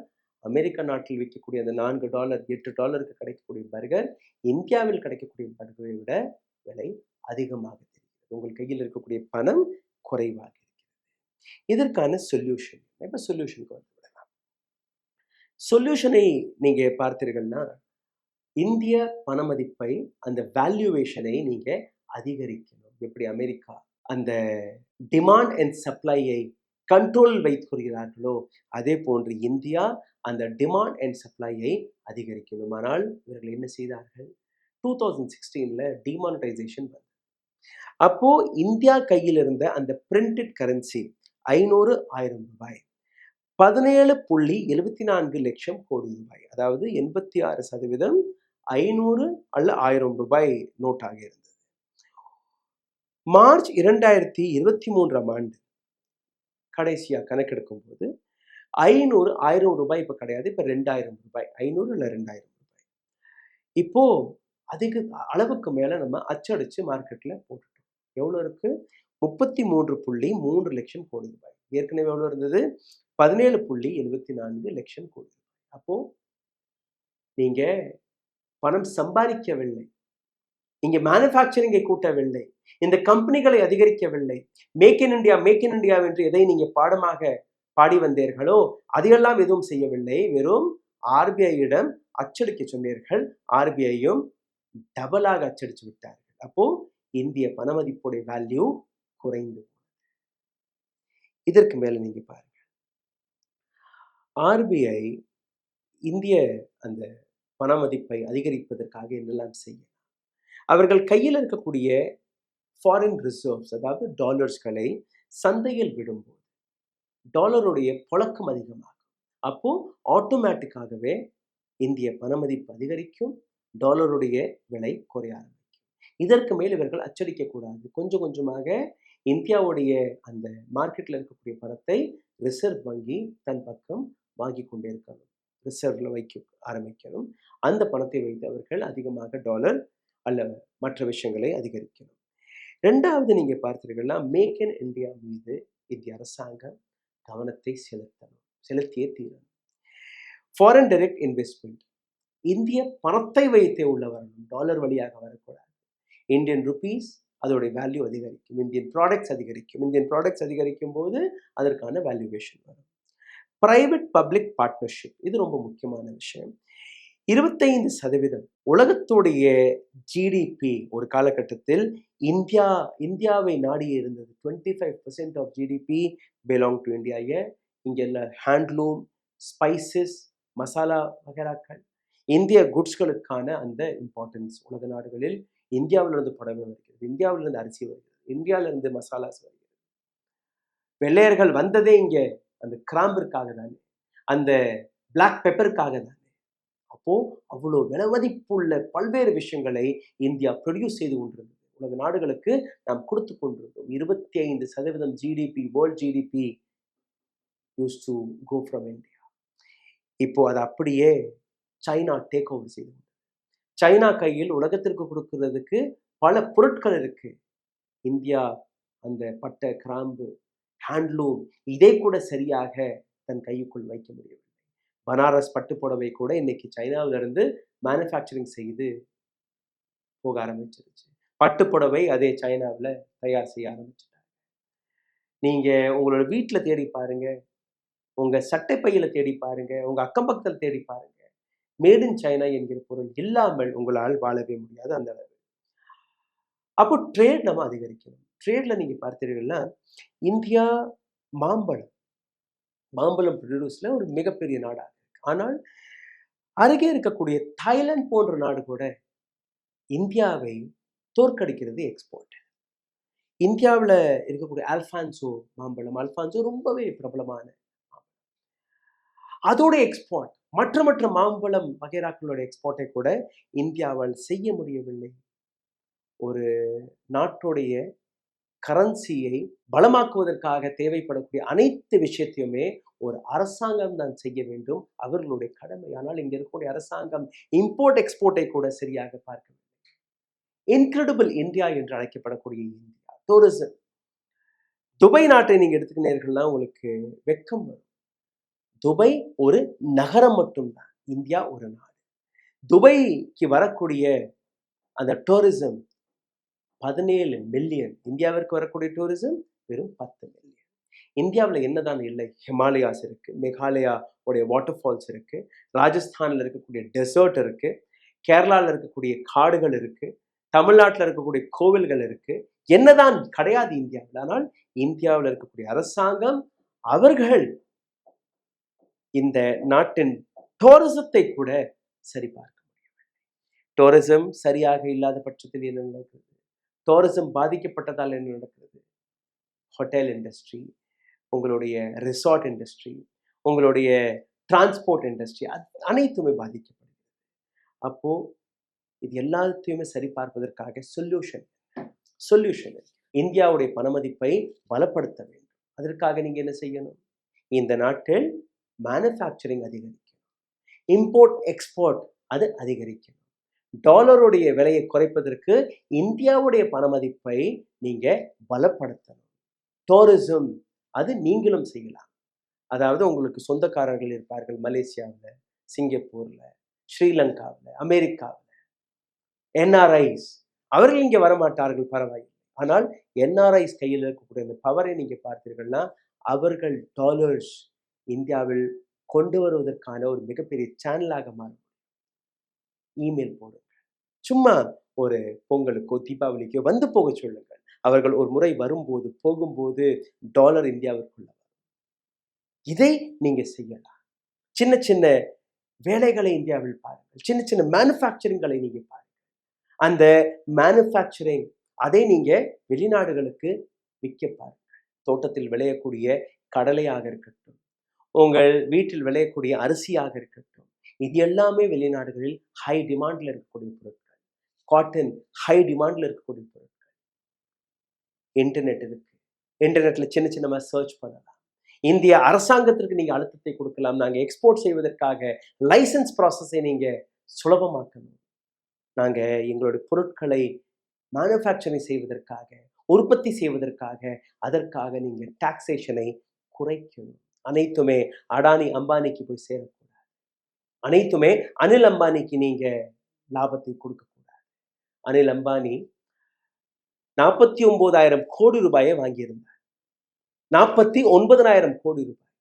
அமெரிக்க நாட்டில் விற்கக்கூடிய அந்த $4 $8 கிடைக்கக்கூடிய பர்கர் இந்தியாவில் கிடைக்கக்கூடிய பர்கரை விட விலை அதிகமாக தெரிகிறது. உங்கள் கையில் இருக்கக்கூடிய பணம் குறைவாக இருக்கிறது. இதற்கான சொல்யூஷன், இப்போ சொல்யூஷனுக்கு வந்து விடலாம். சொல்யூஷனை நீங்க பார்த்தீர்கள்னா, இந்திய பண மதிப்பை, அந்த வேல்யூவேஷனை நீங்க அதிகரிக்கணும். எப்படி அமெரிக்கா அந்த டிமாண்ட் அண்ட் சப்ளையை கண்ட்ரோல் வைத்துக்கொள்கிறார்களோ, அதே போன்று இந்தியா அந்த டிமாண்ட் அண்ட் சப்ளையை அதிகரிக்கணும். ஆனால் இவர்கள் என்ன செய்தார்கள்? 2016ல டிமானிட்டைசேஷன் வந்தது. அப்போ இந்தியா கையில் இருந்த அந்த பிரிண்டட் கரன்சி 500 1000 ரூபாய் 17.74 லட்சம் கோடி ரூபாய், அதாவது 86% 500 அல்ல 1000 ரூபாய் நோட்டாக இருந்தது. மார்ச் 2023ஆம் ஆண்டு கடைசியா கணக்கெடுக்கும் போது 500 1000 ரூபாய் இப்ப கிடையாது, இப்ப 2000 ரூபாய், 500 இல்ல 2000 ரூபாய். இப்போ அதிக அளவுக்கு மேல நம்ம அச்சடிச்சு மார்க்கெட்ல போட்டுட்டோம். எவ்வளவு இருக்கு? 33.3 லட்சம் கோடி ரூபாய். ஏற்கனவே எவ்வளவு இருந்தது? 17.74 லட்சம் கோடி ரூபாய். அப்போ நீங்க பணம் சம்பாதிக்கவில்லை, இங்க மேனுஃபேக்சரிங்கை கூட்டவில்லை, இந்த கம்பெனிகளை அதிகரிக்கவில்லை. Make in India, make in India என்று எதை நீங்க பாடமாக பாடி வந்தீர்களோ அதையெல்லாம் எதுவும் செய்யவில்லை. வெறும் ஆர்பிஐயிடம் அச்சடிக்க சொன்னீர்கள், ஆர்பிஐயும் டபுளாக அச்சடிச்சு விட்டார்கள். அப்போ இந்திய பணமதிப்புடைய வேல்யூ குறைந்து. இதற்கு மேல நீங்க பாருங்க, ஆர்பிஐ இந்திய அந்த பணமதிப்பை அதிகரிப்பதற்காக என்னெல்லாம் செய்யும்? அவர்கள் கையில் இருக்கக்கூடிய ஃபாரின் ரிசர்வ்ஸ், அதாவது டாலர்ஸ்களை சந்தையில் விடும்போது டாலருடைய புழக்கம் அதிகமாகும். அப்போ ஆட்டோமேட்டிக்காகவே இந்திய பணமதிப்பு அதிகரிக்கும், டாலருடைய விலை குறைய ஆரம்பிக்கும். இதற்கு மேல் இவர்கள் அச்சடிக்க கூடாது. கொஞ்சம் கொஞ்சமாக இந்தியாவுடைய அந்த மார்க்கெட்ல இருக்கக்கூடிய பணத்தை ரிசர்வ் வங்கி தன் பக்கம் வாங்கி கொண்டே இருக்கணும், ரிசர்வ்ல வைக்க ஆரம்பிக்கணும். அந்த பணத்தை வைத்து அவர்கள் அதிகமாக டாலர் அல்ல மற்ற விஷயங்களை அதிகரிக்கணும். ரெண்டாவது நீங்க பார்த்தீர்கள்னா, மேக் இன் இந்தியா மீது இந்திய அரசாங்கம் கவனத்தை செலுத்தியே தீரணும். ஃபாரின் டைரக்ட் இன்வெஸ்ட்மெண்ட், இந்திய பணத்தை வைத்தே உள்ள வரணும், டாலர் வழியாக வரக்கூடாது. இந்தியன் ருபீஸ் அதோடைய வேல்யூ அதிகரிக்கும், இந்தியன் ப்ராடக்ட்ஸ் அதிகரிக்கும். இந்தியன் ப்ராடக்ட்ஸ் அதிகரிக்கும் போது அதற்கான வேல்யூவேஷன் வரும். பிரைவேட் பப்ளிக் பார்ட்னர்ஷிப், இது ரொம்ப முக்கியமான விஷயம். 25% உலகத்துடைய ஜிடிபி ஒரு காலகட்டத்தில் இந்தியாவை நாடி இருந்தது. 25% of GDP belong to India. இங்க ஹேண்ட்லூம், ஸ்பைசஸ், மசாலா வகைராக்கள், இந்திய குட்ஸ்களுக்கான அந்த இம்பார்ட்டன்ஸ் உலக நாடுகளில் இந்தியாவிலிருந்து புடவை வருகிறது, இந்தியாவிலிருந்து அரிசி வருகிறது, இந்தியாவிலிருந்து மசாலாஸ் வருகிறது. வெள்ளையர்கள் வந்ததே இங்க அந்த கிராம்பிற்காக தானே, அந்த பிளாக் பெப்பருக்காக தானே. அப்போ அவ்வளோ விலைமதிப்புள்ள பல்வேறு விஷயங்களை இந்தியா ப்ரொடியூஸ் செய்து கொண்டிருந்தது. உலக நாடுகளுக்கு நாம் கொடுத்து கொண்டிருந்தோம். 25% GDP, world GDP use to go from India. இப்போ அது அப்படியே சைனா டேக் ஓவர் செய்து, சைனா கையில் உலகத்திற்கு கொடுக்கிறதுக்கு பல பொருட்கள் இருக்கு. இந்தியா அந்த பட்டை, கிராம்பு, ஹேண்ட்லூம் இதை கூட சரியாக தன் கைக்குள் வைக்க முடியவில்லை. பனாரஸ் பட்டு புடவை கூட இன்னைக்கு சைனாவிலிருந்து மேனுஃபேக்சரிங் செய்து போக ஆரம்பிச்சிருச்சு. பட்டு புடவை அதே சைனாவில் தயார் செய்ய ஆரம்பிச்சிட்டாங்க. நீங்க உங்களோட வீட்டில் தேடி பாருங்க, உங்க சட்டை பையில தேடி பாருங்க, உங்க அக்கம் பக்கத்தில் தேடி பாருங்க, மேட் இன் சைனா என்கிற பொருள் இல்லாமல் உங்களால் வாழவே முடியாது அந்த அளவு. அப்போ ட்ரேட் நம்ம அதிகரிக்கணும். ட்ரேட்ல நீங்க பார்த்தீர்கள்னா, இந்தியா மாம்பழம் ப்ரொடியூஸ்ல ஒரு மிகப்பெரிய நாடாக இருக்கு. ஆனால் அருகே இருக்கக்கூடிய தாய்லாந்து போன்ற நாடு கூட இந்தியாவை தோற்கடிக்கிறது எக்ஸ்போர்ட். இந்தியாவில் இருக்கக்கூடிய அல்ஃபான்சோ அல்ஃபான்சோ ரொம்பவே பிரபலமான, அதோட எக்ஸ்போர்ட் மற்ற மாம்பழம் வகைராக்களோட எக்ஸ்போர்ட்டை கூட இந்தியாவால் செய்ய முடியவில்லை. ஒரு நாட்டுடைய கரன்சியை பலமாக்குவதற்காக தேவைப்படக்கூடிய அனைத்து விஷயத்தையுமே ஒரு அரசாங்கம் தான் செய்ய வேண்டும், அவர்களுடைய கடமை. ஆனால் இங்க இருக்கக்கூடிய அரசாங்கம் இம்போர்ட் எக்ஸ்போர்ட்டை கூட சரியாக பார்க்கவில்லை. இன்கிரெடிபிள் இந்தியா என்று அழைக்கப்படக்கூடிய இந்தியா டூரிசம். துபாய் நாட்டை நீங்க எடுத்துக்கினீர்கள்னா உங்களுக்கு வெட்கம் வரும். துபாய் ஒரு நகரம் மட்டும்தான், இந்தியா ஒரு நாடு. துபாய்க்கு வரக்கூடிய அந்த டூரிசம் 17 மில்லியன். இந்தியாவிற்கு வரக்கூடிய டூரிசம் வெறும் 10 மில்லியன். இந்தியாவில் என்னதான் இல்லை? ஹிமாலயாஸ் இருக்கு, மேகாலயா உடைய வாட்டர் ஃபால்ஸ் இருக்கு, ராஜஸ்தானில் இருக்கக்கூடிய டெசர்ட் இருக்கு, கேரளாவில் இருக்கக்கூடிய காடுகள் இருக்கு, தமிழ்நாட்டில் இருக்கக்கூடிய கோவில்கள் இருக்கு. என்னதான் கிடையாது இந்தியாவில்? ஆனால் இந்தியாவில் இருக்கக்கூடிய அரசாங்கம் அவர்கள் இந்த நாட்டின் டூரிசத்தை கூட சரிபார்க்க முடியவில்லை. டூரிசம் சரியாக இல்லாத பட்சத்தில் என்ன நடக்கிறது? டூரிசம் பாதிக்கப்பட்டதால் என்ன நடக்கிறது? ஹோட்டல் இண்டஸ்ட்ரி, உங்களுடைய ரிசார்ட் இண்டஸ்ட்ரி, உங்களுடைய டிரான்ஸ்போர்ட் இண்டஸ்ட்ரி அனைத்துமே பாதிக்கப்படுகிறது. அப்போ இது எல்லாத்தையுமே சரி பார்ப்பதற்காக சொல்யூஷன் இந்தியாவுடைய பணமதிப்பை பலப்படுத்த வேண்டும். அதற்காக நீங்க என்ன செய்யணும்? இந்த நாட்டில் மேனுஃபேக்சரிங் அதிகரிக்கணும், இம்போர்ட் எக்ஸ்போர்ட் அது அதிகரிக்கணும். டாலருடைய விலையை குறைப்பதற்கு இந்தியாவுடைய பணமதிப்பை நீங்க பலப்படுத்தணும். டூரிசம் அது நீங்களும் செய்யலாம். அதாவது உங்களுக்கு சொந்தக்காரர்கள் இருப்பார்கள் மலேசியாவில், சிங்கப்பூர்ல, ஸ்ரீலங்காவில், அமெரிக்காவில். என்ஆர்ஐஸ் அவர்கள் இங்கே வரமாட்டார்கள், பரவாயில்லை. ஆனால் என்ஆர்ஐஸ் கையில் இருக்கக்கூடிய அந்த பவரை நீங்க பார்த்தீர்கள்னா அவர்கள் டாலர்ஸ் இந்தியாவில் கொண்டு வருவதற்கான ஒரு மிகப்பெரிய சேனலாக மாறும். இமெயில் போடுங்க, சும்மா ஒரு பொங்கலுக்கோ தீபாவளிக்கோ வந்து போக சொல்லுங்கள். அவர்கள் ஒரு முறை வரும்போது போகும்போது டாலர் இந்தியாவிற்குள்ள வரும். இதை நீங்க செய்யலாம். சின்ன சின்ன வேலைகளை இந்தியாவில் பாருங்கள், சின்ன சின்ன மேனுஃபேக்சரிங்களை நீங்க பாருங்கள். அந்த மேனுஃபேக்சரிங் அதை நீங்க வெளிநாடுகளுக்கு விற்க பாருங்கள். தோட்டத்தில் விளையக்கூடிய கடலையாக இருக்கட்டும், உங்கள் வீட்டில் விளையக்கூடிய அரிசியாக இருக்கட்டும், இது எல்லாமே வெளிநாடுகளில் ஹை டிமாண்ட்ல இருக்கக்கூடிய பொருட்கள். காட்டன் ஹை டிமாண்ட்ல இருக்கக்கூடிய பொருட்கள். இன்டர்நெட் இருக்கு, இன்டர்நெட்ல சின்ன சின்னமா சர்ச் பண்ணலாம். இந்திய அரசாங்கத்திற்கு நீங்க அழுத்தத்தை கொடுக்கலாம். நாங்க எக்ஸ்போர்ட் செய்வதற்காக லைசன்ஸ் ப்ராசஸை நீங்க சுலபமாக்கணும். நாங்க எங்களுடைய பொருட்களை மேனுஃபேக்சரிங் செய்வதற்காக, உற்பத்தி செய்வதற்காக, அதற்காக நீங்க டாக்ஸேஷனை குறைக்கணும். அனைத்துமே அடானி அம்பானிக்கு போய் சேரக்கூடாது. அனைத்துமே அனில் அம்பானிக்கு நீங்க லாபத்தை கொடுக்கக்கூடாது. அனில் அம்பானி 49,000 கோடி ரூபாயை வாங்கியிருந்தார். 49,000 கோடி ரூபாய்.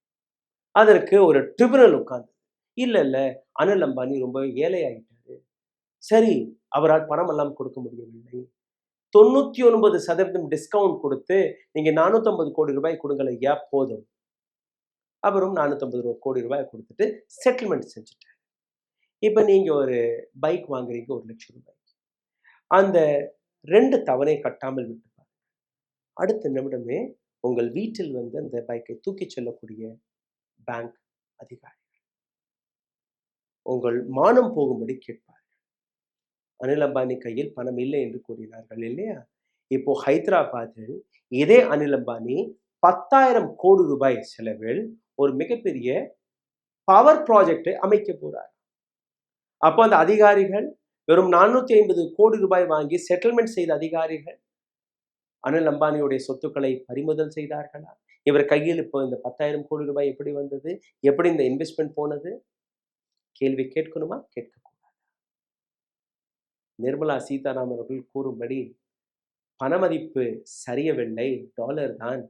அதற்கு ஒரு ட்ரிபியூனல் உட்கார்ந்து இல்ல அனில் அம்பானி ரொம்ப ஏழை ஆகிட்டாரு, சரி அவரால் பணம் எல்லாம் கொடுக்க முடியவில்லை, 99% டிஸ்கவுண்ட் கொடுத்து நீங்க 450 கோடி ரூபாய் கொடுங்கல, ஐயா போதும். அவரும் 450 கோடி ரூபாய் கொடுத்துட்டு செட்டில்மெண்ட் செஞ்சுட்டாரு. இப்ப நீங்க ஒரு பைக் வாங்குறீங்க 1 லட்சம் ரூபாய். அந்த 2 தவணை கட்டாமல் விட்டு பாருங்க. அடுத்த நிமிடமே உங்கள் வீட்டில் வந்து அந்த பைக்கை தூக்கி செல்லக்கூடிய பேங்க் அதிகாரிகள் உங்கள் மானம் போகும்படி கேட்பார்கள். அனில் அம்பானி கையில் பணம் இல்லை என்று கூறினார்கள் இல்லையா? இப்போ ஹைதராபாத்தில் இதே அனில் அம்பானி 10,000 கோடி ரூபாய் செலவில் ஒரு மிகப்பெரிய பவர் ப்ராஜெக்டை அமைக்க போறார். அப்போ அந்த அதிகாரிகள் வெறும் 450 கோடி ரூபாய் வாங்கி செட்டில்மெண்ட் செய்த அதிகாரிகள் அனில் அம்பானியுடைய சொத்துக்களை பறிமுதல் செய்தார்களா? இவர் கையில் இப்போ இந்த 10,000 கோடி ரூபாய் எப்படி வந்தது? எப்படி இந்த இன்வெஸ்ட்மெண்ட் போனது? கேள்வி கேட்கணுமா, கேட்கக்கூடாது? நிர்மலா சீதாராமன் அவர்கள் கூறும்படி பணமதிப்பு சரியவில்லை, டாலர் தான்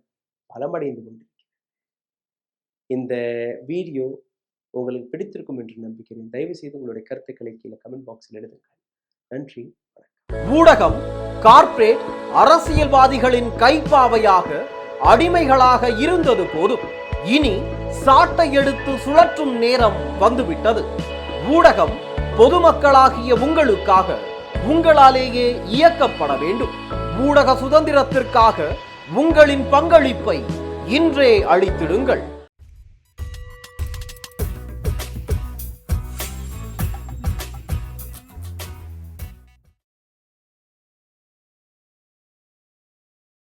பலமடைந்து கொண்டிருக்கிறது. இந்த வீடியோ உங்களுக்கு பிடித்திருக்கும் என்று நம்புகிறேன். தயவு செய்து உங்களுடைய கருத்துக்களை கீழே கமெண்ட் பாக்ஸில் எழுதுங்கள். நன்றி. ஊடகம் கார்ப்பரேட் அரசியல்வாதிகளின் கைப்பாவையாக அடிமைகளாக இருந்தது போதும், இனி சாட்டை எடுத்து சுழற்றும் நேரம் வந்துவிட்டது. ஊடகம் பொதுமக்களாகிய உங்களுக்காக, உங்களாலேயே இயக்கப்பட வேண்டும். ஊடக சுதந்திரத்திற்காக உங்களின் பங்களிப்பை இன்றே அளித்திடுங்கள்.